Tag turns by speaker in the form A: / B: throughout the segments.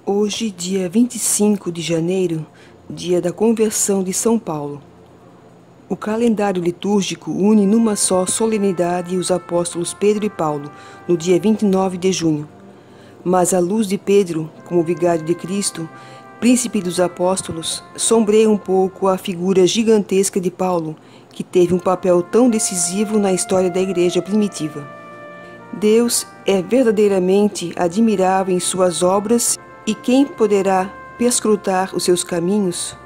A: Hoje, dia 25 de janeiro, dia da conversão de São Paulo. O calendário litúrgico une numa só solenidade os apóstolos Pedro e Paulo, no dia 29 de junho. Mas a luz de Pedro, como vigário de Cristo, príncipe dos apóstolos, sombreia um pouco a figura gigantesca de Paulo, que teve um papel tão decisivo na história da igreja primitiva. Deus é verdadeiramente admirável em suas obras. E quem poderá perscrutar os seus caminhos?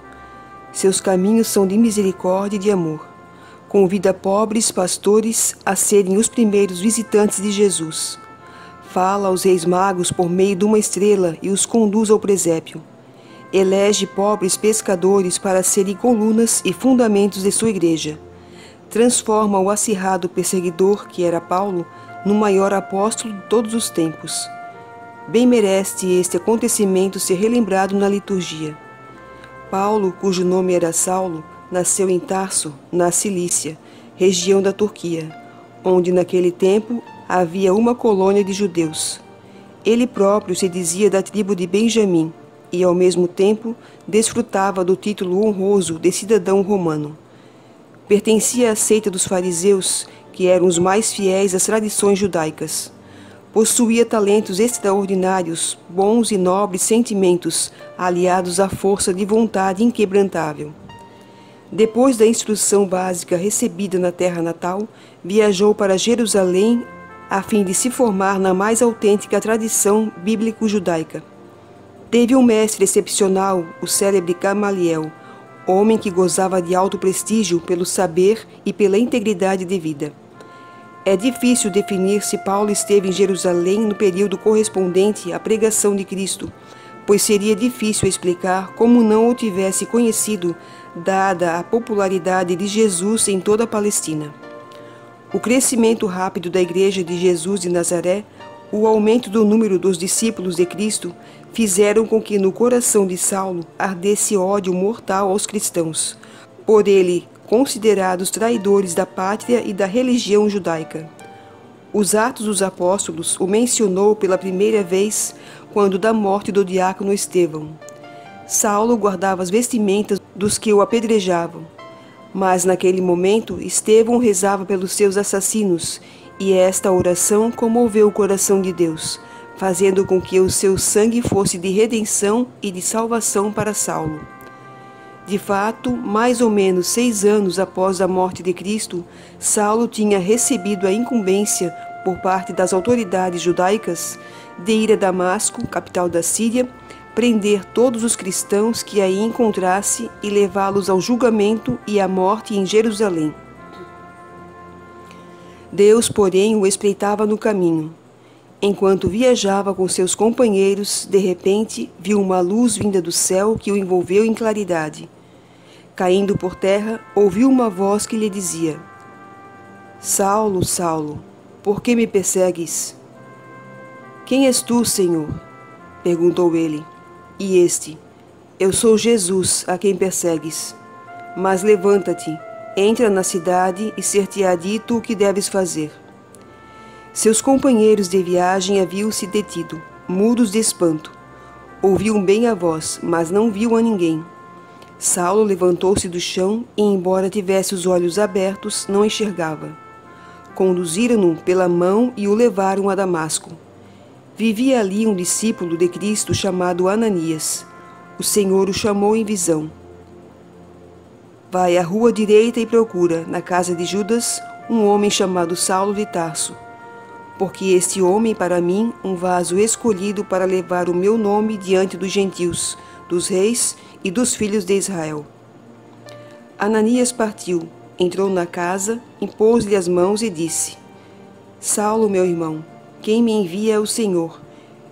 A: Seus caminhos são de misericórdia e de amor. Convida pobres pastores a serem os primeiros visitantes de Jesus. Fala aos reis magos por meio de uma estrela e os conduz ao presépio. Elege pobres pescadores para serem colunas e fundamentos de sua igreja. Transforma o acirrado perseguidor, que era Paulo, no maior apóstolo de todos os tempos. Bem merece este acontecimento ser relembrado na liturgia. Paulo, cujo nome era Saulo, nasceu em Tarso, na Cilícia, região da Turquia, onde naquele tempo havia uma colônia de judeus. Ele próprio se dizia da tribo de Benjamim e, ao mesmo tempo, desfrutava do título honroso de cidadão romano. Pertencia à seita dos fariseus, que eram os mais fiéis às tradições judaicas. Possuía talentos extraordinários, bons e nobres sentimentos, aliados à força de vontade inquebrantável. Depois da instrução básica recebida na terra natal, viajou para Jerusalém a fim de se formar na mais autêntica tradição bíblico-judaica. Teve um mestre excepcional, o célebre Gamaliel, homem que gozava de alto prestígio pelo saber e pela integridade de vida. É difícil definir se Paulo esteve em Jerusalém no período correspondente à pregação de Cristo, pois seria difícil explicar como não o tivesse conhecido, dada a popularidade de Jesus em toda a Palestina. O crescimento rápido da Igreja de Jesus de Nazaré, o aumento do número dos discípulos de Cristo, fizeram com que no coração de Saulo ardesse ódio mortal aos cristãos, por ele considerados traidores da pátria e da religião judaica. Os Atos dos Apóstolos o mencionou pela primeira vez quando da morte do diácono Estevão. Saulo guardava as vestimentas dos que o apedrejavam, mas naquele momento Estevão rezava pelos seus assassinos, e esta oração comoveu o coração de Deus, fazendo com que o seu sangue fosse de redenção e de salvação para Saulo. De fato, mais ou menos 6 anos após a morte de Cristo, Saulo tinha recebido a incumbência, por parte das autoridades judaicas, de ir a Damasco, capital da Síria, prender todos os cristãos que aí encontrasse e levá-los ao julgamento e à morte em Jerusalém. Deus, porém, o espreitava no caminho. Enquanto viajava com seus companheiros, de repente, viu uma luz vinda do céu que o envolveu em claridade. Caindo por terra, ouviu uma voz que lhe dizia: Saulo, Saulo, por que me persegues? Quem és tu, Senhor? Perguntou ele. E este: Eu sou Jesus, a quem persegues. Mas levanta-te, entra na cidade e ser-te-á dito o que deves fazer. Seus companheiros de viagem haviam-se detido, mudos de espanto. Ouviam bem a voz, mas não viu a ninguém. Saulo levantou-se do chão e, embora tivesse os olhos abertos, não enxergava. Conduziram-no pela mão e o levaram a Damasco. Vivia ali um discípulo de Cristo chamado Ananias. O Senhor o chamou em visão. Vai à rua direita e procura, na casa de Judas, um homem chamado Saulo de Tarso. Porque este homem, para mim, um vaso escolhido para levar o meu nome diante dos gentios, dos reis e dos filhos de Israel. Ananias partiu, entrou na casa, impôs-lhe as mãos e disse: Saulo, meu irmão, quem me envia é o Senhor,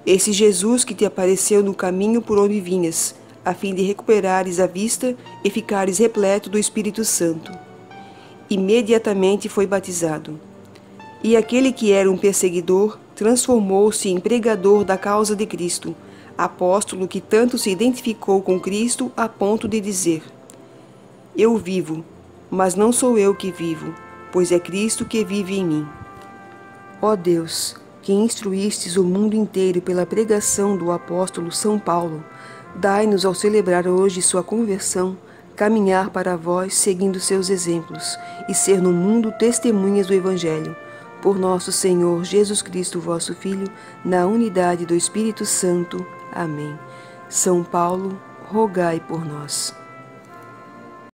A: esse Jesus que te apareceu no caminho por onde vinhas, a fim de recuperares a vista e ficares repleto do Espírito Santo. Imediatamente foi batizado. E aquele que era um perseguidor transformou-se em pregador da causa de Cristo, apóstolo que tanto se identificou com Cristo a ponto de dizer: Eu vivo, mas não sou eu que vivo, pois é Cristo que vive em mim. Ó Deus, que instruístes o mundo inteiro pela pregação do apóstolo São Paulo, dai-nos, ao celebrar hoje sua conversão, caminhar para vós seguindo seus exemplos e ser no mundo testemunhas do Evangelho. Por nosso Senhor Jesus Cristo, vosso Filho, na unidade do Espírito Santo. Amém. São Paulo, rogai por nós.